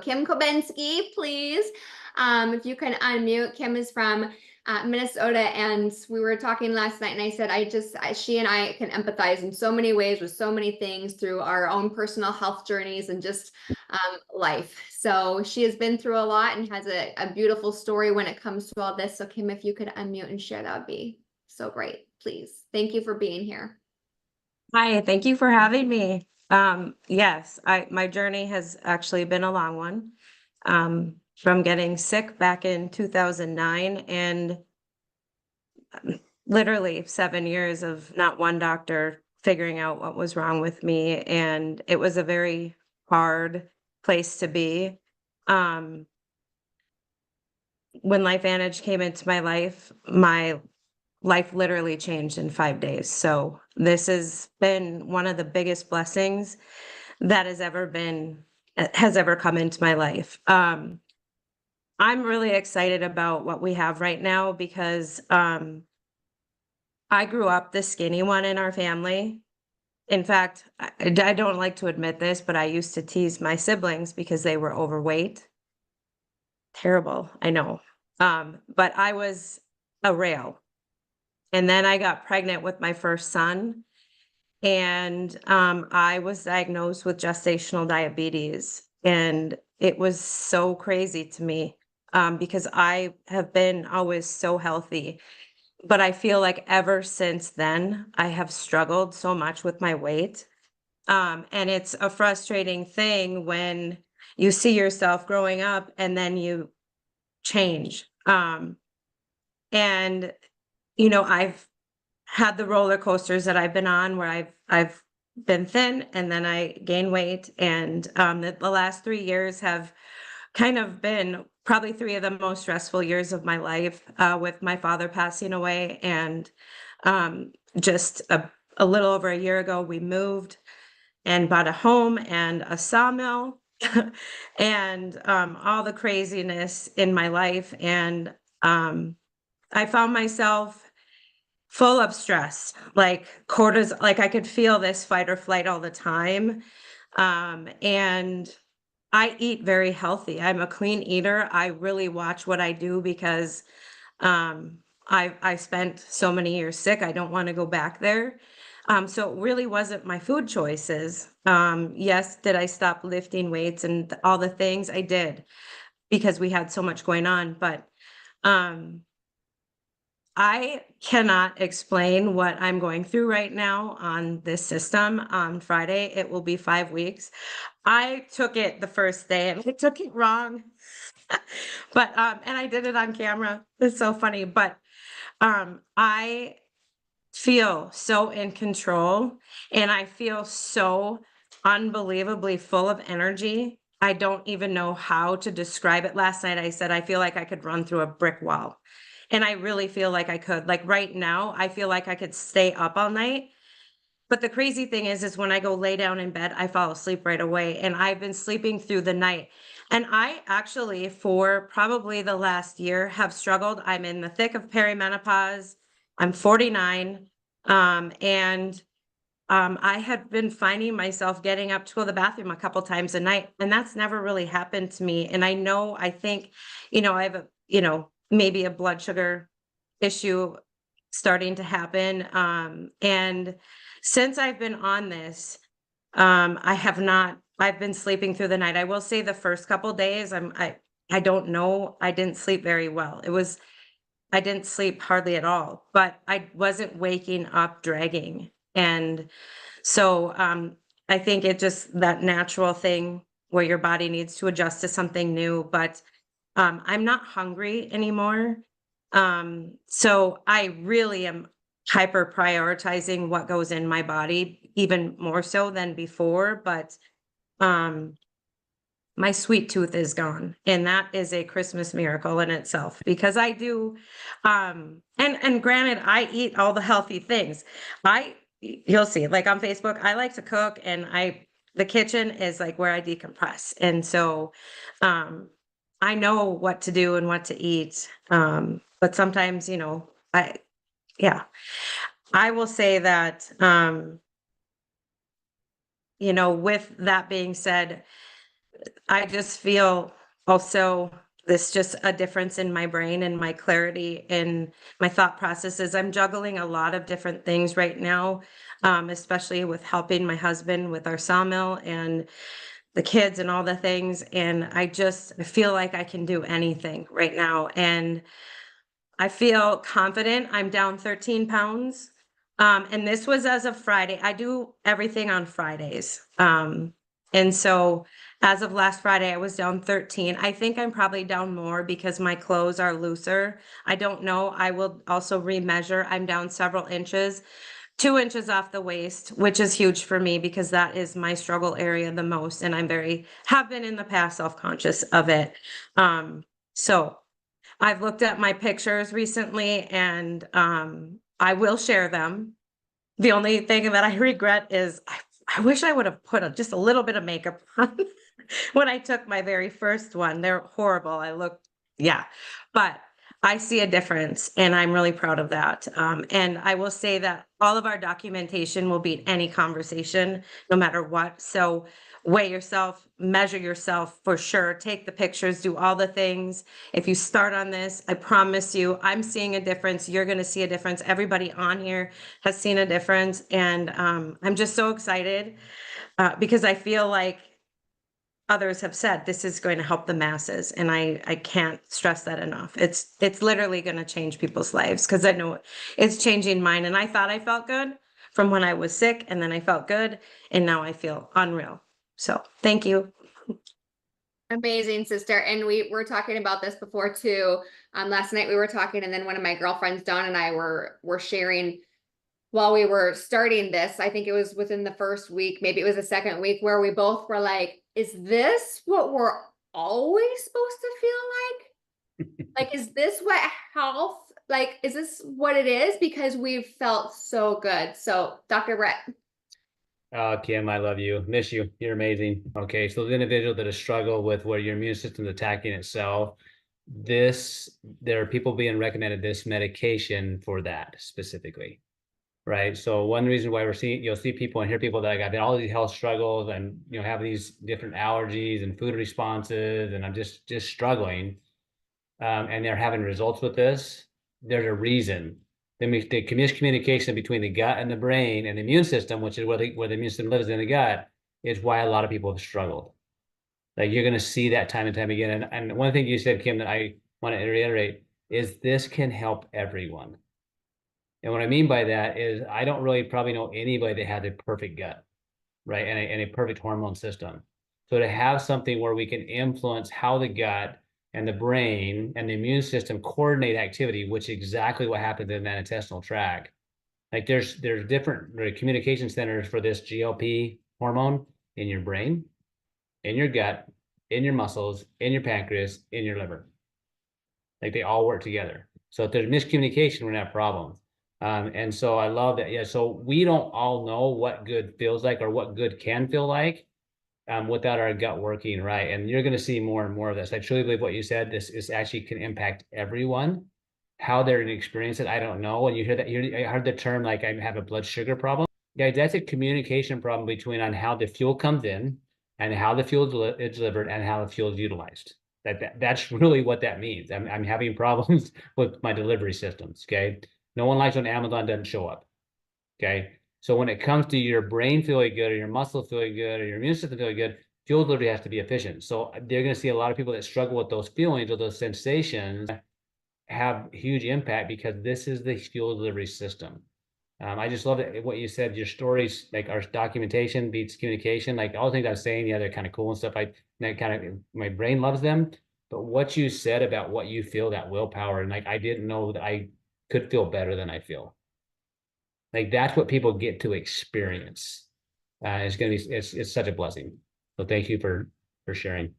Kim Kobensky, please. If you can unmute. Kim is from Minnesota, and we were talking last night, and I said she and I can empathize in so many ways with so many things through our own personal health journeys and just life. So she has been through a lot and has a beautiful story when it comes to all this. So Kim, if you could unmute and share, that would be so great, please. Thank you for being here. Hi, thank you for having me. Yes, my journey has actually been a long one. From getting sick back in 2009 and literally 7 years of not one doctor figuring out what was wrong with me, and it was a very hard place to be. Um, when LifeVantage came into my life literally changed in 5 days. So this has been one of the biggest blessings that has ever come into my life. I'm really excited about what we have right now because I grew up the skinny one in our family. In fact, I don't like to admit this, but I used to tease my siblings because they were overweight. Terrible, I know. But I was a rail. And then I got pregnant with my first son, and I was diagnosed with gestational diabetes. And it was so crazy to me because I have been always so healthy. But I feel like ever since then, I have struggled so much with my weight. And it's a frustrating thing when you see yourself growing up and then you change. And, I've had the roller coasters that I've been on where I've been thin and then I gain weight. And the last 3 years have kind of been probably three of the most stressful years of my life, with my father passing away. And just a little over a year ago, we moved and bought a home and a sawmill and all the craziness in my life. And I found myself full of stress, like cortisol, like I could feel this fight or flight all the time. And I eat very healthy. I'm a clean eater. I really watch what I do because I spent so many years sick. I don't want to go back there. So it really wasn't my food choices. Yes, did I stop lifting weights and all the things? I did because we had so much going on. But um, I cannot explain what I'm going through right now on this system. On Friday, it will be 5 weeks. I took it the first day and I took it wrong. But and I did it on camera. It's so funny. But I feel so in control and I feel so unbelievably full of energy. I don't even know how to describe it. Last night I said I feel like I could run through a brick wall. And I really feel like I could. Like right now, I feel like I could stay up all night. But the crazy thing is when I go lay down in bed, I fall asleep right away. And I've been sleeping through the night. And I actually, for probably the last year, have struggled. I'm in the thick of perimenopause. I'm 49. And I had been finding myself getting up to go to the bathroom a couple times a night. And that's never really happened to me. And I think, I have maybe a blood sugar issue starting to happen. And since I've been on this, I've been sleeping through the night. I will say the first couple days, I don't know. I didn't sleep very well. I didn't sleep hardly at all, but I wasn't waking up dragging. And so, I think it just that natural thing where your body needs to adjust to something new, but, I'm not hungry anymore. So I really am hyper prioritizing what goes in my body even more so than before, but, um, my sweet tooth is gone, and that is a Christmas miracle in itself because I do, and granted, I eat all the healthy things. You'll see, like on Facebook, I like to cook, and the kitchen is like where I decompress, and so, I know what to do and what to eat, but sometimes, I yeah, I will say that, with that being said, I just feel also this just a difference in my brain and my clarity in my thought processes. I'm juggling a lot of different things right now, especially with helping my husband with our sawmill and the kids and all the things. And I feel like I can do anything right now. And I feel confident. I'm down 13 pounds. And this was as of Friday. I do everything on Fridays. And so as of last Friday, I was down 13. I think I'm probably down more because my clothes are looser. I don't know. I will also remeasure. I'm down several inches, 2 inches off the waist, which is huge for me because that is my struggle area the most. And have been in the past self-conscious of it. So I've looked at my pictures recently and I will share them. The only thing that I regret is I wish I would have put just a little bit of makeup on when I took my very first one. They're horrible. Yeah, but I see a difference and I'm really proud of that. And I will say that all of our documentation will beat any conversation, no matter what. So weigh yourself, measure yourself for sure, take the pictures, do all the things. If you start on this, I promise you, I'm seeing a difference. You're going to see a difference. Everybody on here has seen a difference. And I'm just so excited because I feel like others have said this is going to help the masses. And I can't stress that enough. It's literally going to change people's lives because I know it's changing mine. And I thought I felt good from when I was sick and then I felt good and now I feel unreal. So thank you. Amazing, sister. And we were talking about this before too. Last night we were talking, and then one of my girlfriends, Dawn, and I were sharing while we were starting this. I think it was within the first week, maybe it was the second week, where we both were like, is this what we're always supposed to feel like? Like, is this what health, like, is this what it is? Because we've felt so good. So, Dr. Brett. Kim, I love you. Miss you. You're amazing. Okay, so the individual that has struggled with where your immune system is attacking itself, there are people being recommended this medication for that specifically, right? So one reason why you'll see people and hear people that have all these health struggles and have these different allergies and food responses, and I'm just struggling, and they're having results with this. There's a reason. The miscommunication between the gut and the brain and the immune system, which is where the immune system lives in the gut, is why a lot of people have struggled. Like you're going to see that time and time again. And one thing you said, Kim, that I want to reiterate is this can help everyone. And what I mean by that is I don't really probably know anybody that has a perfect gut, right? And a perfect hormone system. So to have something where we can influence how the gut and the brain and the immune system coordinate activity, which is exactly what happens in that intestinal tract. Like there's different communication centers for this GLP hormone in your brain, in your gut, in your muscles, in your pancreas, in your liver. Like they all work together. So if there's miscommunication, we're gonna have problems. And so I love that. Yeah. So we don't all know what good feels like or what good can feel like without our gut working right. And you're going to see more and more of this. I truly believe what you said. This is actually can impact everyone. How they're going to experience it, I don't know. When you hear that, I heard the term like I have a blood sugar problem. Yeah, that's a communication problem between on how the fuel comes in and how the fuel is delivered and how the fuel is utilized. That's really what that means. I'm having problems with my delivery systems. Okay, no one likes when Amazon doesn't show up. Okay. So when it comes to your brain feeling good or your muscle feeling good or your immune system feeling good, fuel delivery has to be efficient. So they're going to see a lot of people that struggle with those feelings or those sensations have huge impact because this is the fuel delivery system. I just love it, what you said, your stories, like our documentation beats communication, like all the things I was saying, yeah, they're kind of cool and stuff. My brain loves them. But what you said about what you feel, that willpower, and like I didn't know that I could feel better than I feel. Like that's what people get to experience. It's such a blessing. So thank you for sharing.